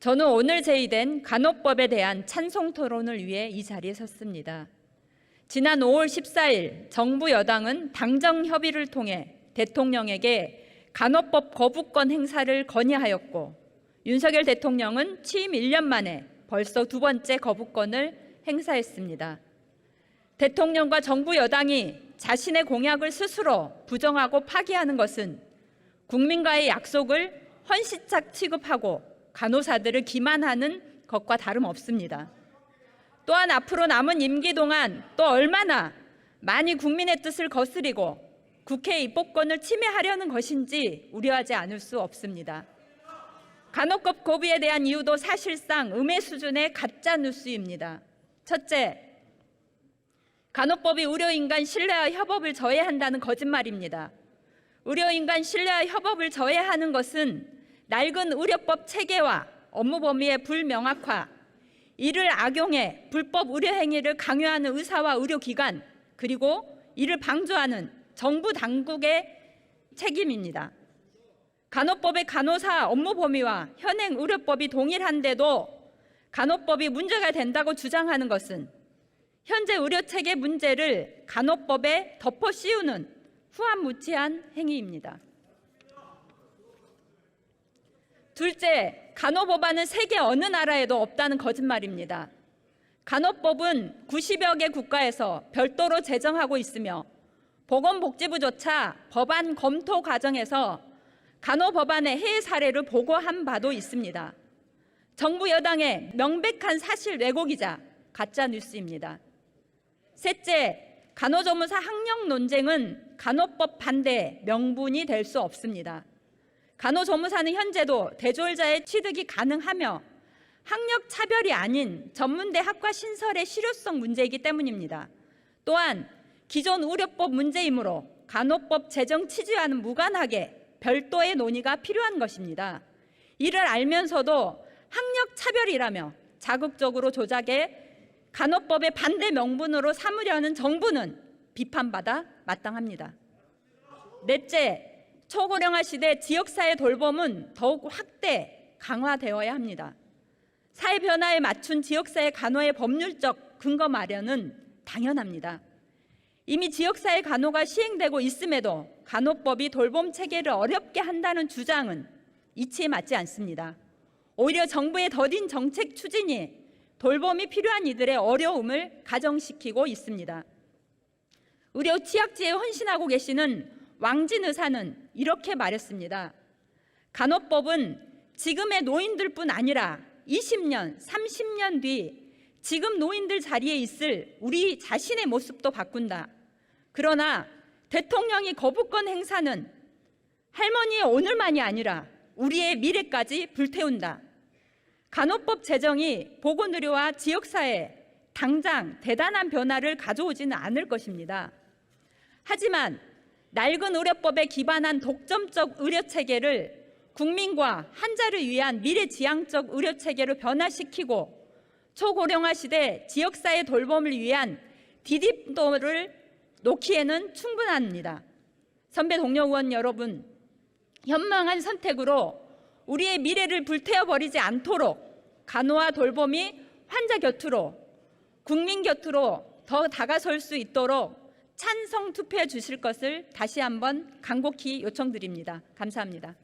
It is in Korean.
저는 오늘 제의된 간호법에 대한 찬송 토론을 위해 이 자리에 섰습니다. 지난 5월 14일 정부 여당은 당정 협의를 통해 대통령에게 간호법 거부권 행사를 건의하였고, 윤석열 대통령은 취임 1년 만에 벌써 두 번째 거부권을 행사했습니다. 대통령과 정부 여당이 자신의 공약을 스스로 부정하고 파기하는 것은 국민과의 약속을 헌시작 취급하고 간호사들을 기만하는 것과 다름없습니다. 또한 앞으로 남은 임기 동안 또 얼마나 많이 국민의 뜻을 거스리고 국회 입법권을 침해하려는 것인지 우려하지 않을 수 없습니다. 간호법 고비에 대한 이유도 사실상 음해 수준의 가짜 뉴스입니다. 첫째, 간호법이 의료인간 신뢰와 협업을 저해한다는 거짓말입니다. 의료인간 신뢰와 협업을 저해하는 것은 낡은 의료법 체계와 업무 범위의 불명확화, 이를 악용해 불법 의료 행위를 강요하는 의사와 의료기관, 그리고 이를 방조하는 정부 당국의 책임입니다. 간호법의 간호사 업무 범위와 현행 의료법이 동일한데도 간호법이 문제가 된다고 주장하는 것은 현재 의료체계 문제를 간호법에 덮어 씌우는 후안무치한 행위입니다. 둘째, 간호법안은 세계 어느 나라에도 없다는 거짓말입니다. 간호법은 90여 개 국가에서 별도로 제정하고 있으며 보건복지부조차 법안 검토 과정에서 간호법안의 해외 사례를 보고한 바도 있습니다. 정부 여당의 명백한 사실 왜곡이자 가짜 뉴스입니다. 셋째, 간호조무사 학력 논쟁은 간호법 반대 명분이 될 수 없습니다. 간호조무사는 현재도 대졸자의 취득이 가능하며 학력 차별이 아닌 전문대 학과 신설의 실효성 문제이기 때문입니다. 또한 기존 의료법 문제이므로 간호법 제정 취지와는 무관하게 별도의 논의가 필요한 것입니다. 이를 알면서도 학력 차별이라며 자극적으로 조작해 간호법의 반대 명분으로 삼으려는 정부는 비판받아 마땅합니다. 넷째, 초고령화 시대 지역사회 돌봄은 더욱 확대, 강화되어야 합니다. 사회 변화에 맞춘 지역사회 간호의 법률적 근거 마련은 당연합니다. 이미 지역사회 간호가 시행되고 있음에도 간호법이 돌봄 체계를 어렵게 한다는 주장은 이치에 맞지 않습니다. 오히려 정부의 더딘 정책 추진이 돌봄이 필요한 이들의 어려움을 가정시키고 있습니다. 의료 취약지에 헌신하고 계시는 왕진 의사는 이렇게 말했습니다. 간호법은 지금의 노인들뿐 아니라 20년, 30년 뒤 지금 노인들 자리에 있을 우리 자신의 모습도 바꾼다. 그러나 대통령이 거부권 행사는 할머니의 오늘만이 아니라 우리의 미래까지 불태운다. 간호법 제정이 보건의료와 지역사회에 당장 대단한 변화를 가져오지는 않을 것입니다. 하지만 낡은 의료법에 기반한 독점적 의료체계를 국민과 환자를 위한 미래지향적 의료체계로 변화시키고 초고령화 시대 지역사회 돌봄을 위한 디딤돌을 놓기에는 충분합니다. 선배 동료 의원 여러분, 현명한 선택으로 우리의 미래를 불태워버리지 않도록 간호와 돌봄이 환자 곁으로, 국민 곁으로 더 다가설 수 있도록 찬성 투표해 주실 것을 다시 한번 간곡히 요청드립니다. 감사합니다.